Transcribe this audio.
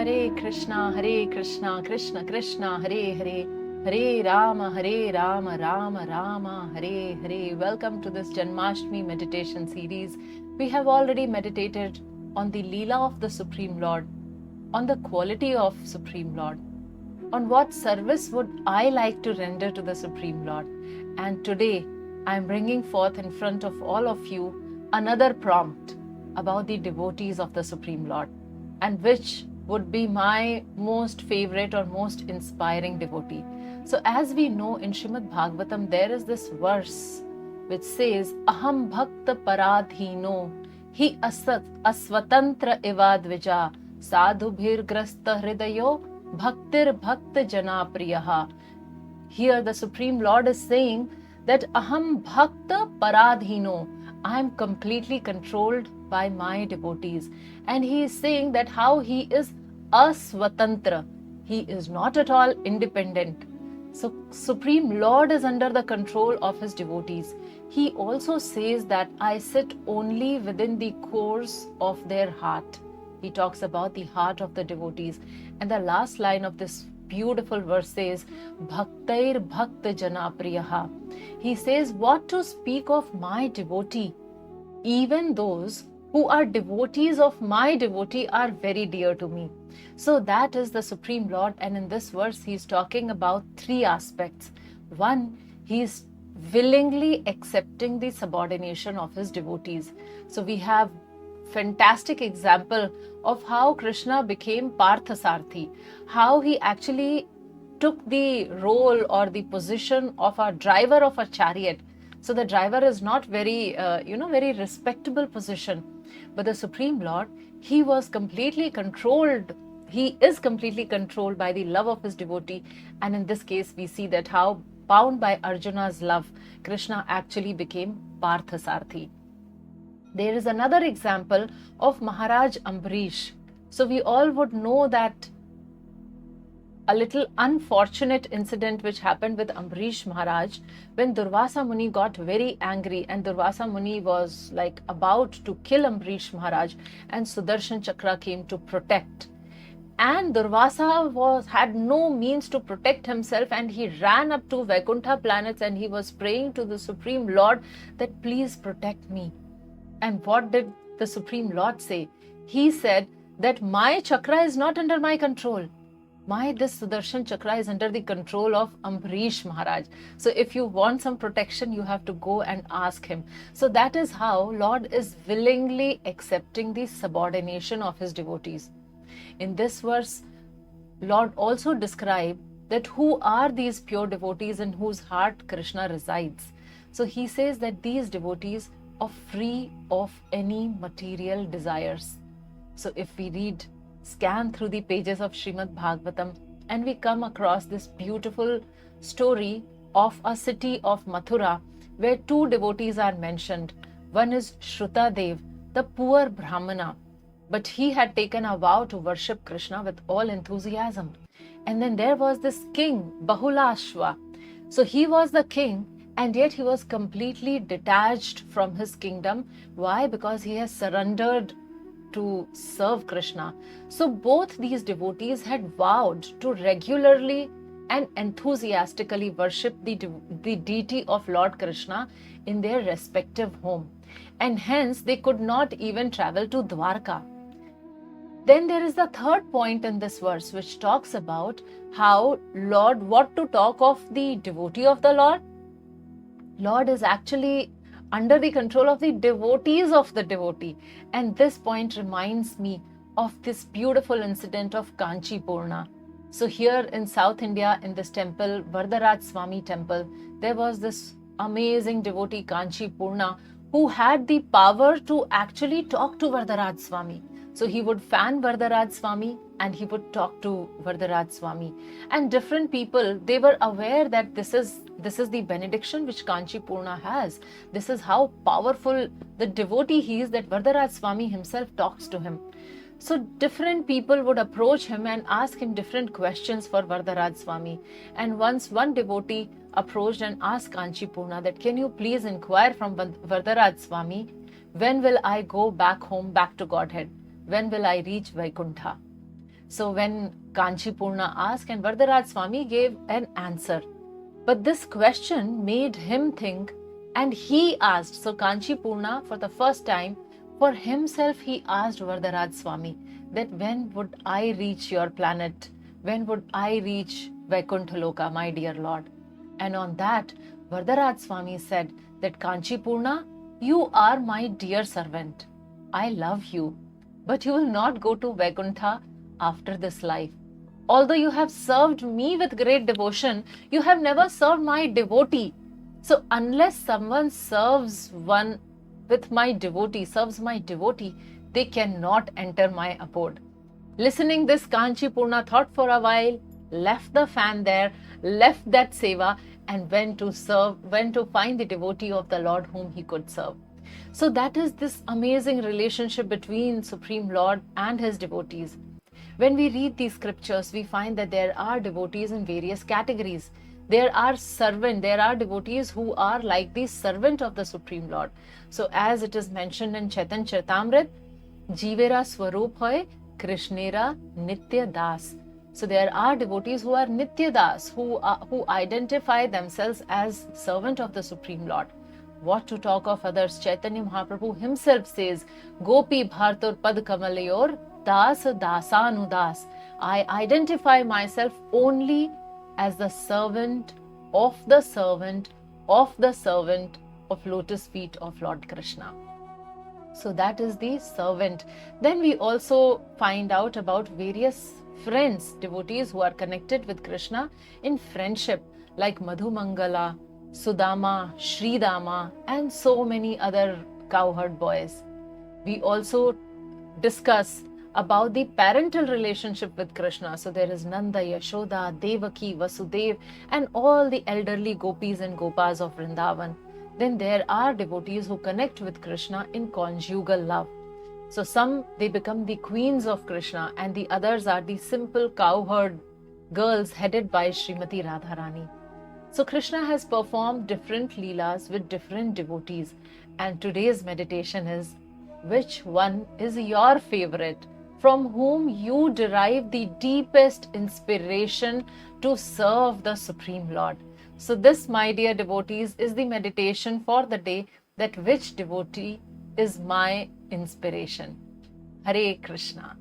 Hare Krishna, Krishna Krishna, Hare Hare, Hare Rama, Rama Rama, Hare Hare. Welcome to this Janmashtami meditation series. We have already meditated on the Leela of the Supreme Lord, on the quality of Supreme Lord, on what service would I like to render to the Supreme Lord. And today I am bringing forth in front of all of you another prompt about the devotees of the Supreme Lord, and which would be my most favorite or most inspiring devotee. So as we know, in Srimad Bhagavatam there is this verse which says, Aham bhakta paradhino hi asvatantra evadvija sadhubhir grasta hridayo bhaktir bhakta jana priyaha. Here the Supreme Lord is saying that Aham bhakta paradhino, I am completely controlled by my devotees. And he is saying that how he is asvatantra, he is not at all independent. So Supreme Lord is under the control of his devotees. He also says that I sit only within the course of their heart. He talks about the heart of the devotees. And the last line of this beautiful verse says, Bhaktair bhakta jana priyaha. He says, what to speak of my devotee? Even those who are devotees of my devotee are very dear to me. So that is the Supreme Lord, and in this verse he is talking about three aspects. One, he is willingly accepting the subordination of his devotees. So we have fantastic example of how Krishna became Parthasarthi, how he actually took the role or the position of a driver of a chariot. So the driver is not very respectable position. But the Supreme Lord, he was completely controlled. He is completely controlled by the love of his devotee. And in this case, we see that how bound by Arjuna's love, Krishna actually became Parthasarthi. There is another example of Maharaj Ambarish. So we all would know that a little unfortunate incident which happened with Ambarish Maharaj when Durvasa Muni got very angry, and Durvasa Muni was like about to kill Ambarish Maharaj, and Sudarshan Chakra came to protect. And Durvasa had no means to protect himself, and he ran up to Vaikuntha planets and he was praying to the Supreme Lord that please protect me. And what did the Supreme Lord say? He said that my chakra is not under my control. This Sudarshan Chakra is under the control of Ambarish Maharaj. So if you want some protection, you have to go and ask him. So that is how Lord is willingly accepting the subordination of his devotees. In this verse, Lord also described that who are these pure devotees in whose heart Krishna resides. So he says that these devotees are free of any material desires. So if we scan through the pages of Srimad Bhagavatam, and we come across this beautiful story of a city of Mathura where two devotees are mentioned. One is Shrutadev, the poor Brahmana, but he had taken a vow to worship Krishna with all enthusiasm. And then there was this king, Bahulashva. So he was the king, and yet he was completely detached from his kingdom. Why? Because he has surrendered to serve Krishna. So both these devotees had vowed to regularly and enthusiastically worship the deity of Lord Krishna in their respective home. And hence they could not even travel to Dwarka. Then there is the third point in this verse which talks about how Lord, what to talk of the devotee of the Lord? Lord is actually under the control of the devotees of the devotee. And this point reminds me of this beautiful incident of Kanchi Purna. So here in South India, in this temple, Varadaraj Swami temple, there was this amazing devotee Kanchi Purna who had the power to actually talk to Varadaraj Swami. So he would fan Varadaraj Swami and he would talk to Varadaraj Swami. And different people, they were aware that this is the benediction which Kanchi Purna has. This is how powerful the devotee he is, that Varadaraj Swami himself talks to him. So different people would approach him and ask him different questions for Varadaraj Swami. And once one devotee approached and asked Kanchi Purna that, can you please inquire from Varadaraj Swami, when will I go back home, back to Godhead? When will I reach Vaikuntha? So when Kanchi Purna asked, and Varadaraj Swami gave an answer. But this question made him think, and he asked. So Kanchi Purna, for the first time, for himself, he asked Varadaraj Swami that when would I reach your planet? When would I reach Vaikuntha Loka, my dear Lord? And on that, Varadaraj Swami said that Kanchi Purna, you are my dear servant. I love you, but you will not go to Vaikuntha after this life. Although you have served me with great devotion, you have never served my devotee. So unless someone serves one with my devotee, serves my devotee, they cannot enter my abode. Listening this, Kanchi Purna thought for a while, left the fan there, left that seva, and went to find the devotee of the Lord whom he could serve. So that is this amazing relationship between Supreme Lord and his devotees. When we read these scriptures, we find that there are devotees in various categories. There are devotees who are like the servant of the Supreme Lord. So as it is mentioned in Chaitanya Charitamrita, Jivera Swarup hoy, Krishnera Nitya Das. So there are devotees who are Nitya Das, who identify themselves as servant of the Supreme Lord. What to talk of others? Chaitanya Mahaprabhu himself says, Gopi Bhartur Pad Kamalayor Das Dasanudas. I identify myself only as the servant of the servant of the servant of lotus feet of Lord Krishna. So that is the servant. Then we also find out about various friends, devotees who are connected with Krishna in friendship, like Madhumangala, Sudama, Sridama, and so many other cowherd boys. We also discuss about the parental relationship with Krishna. So there is Nanda, Yashoda, Devaki, Vasudev, and all the elderly gopis and gopas of Vrindavan. Then there are devotees who connect with Krishna in conjugal love. So some, they become the queens of Krishna, and the others are the simple cowherd girls headed by Srimati Radharani. So Krishna has performed different leelas with different devotees, and today's meditation is, which one is your favorite? From whom you derive the deepest inspiration to serve the Supreme Lord? So this, my dear devotees, is the meditation for the day, that which devotee is my inspiration. Hare Krishna.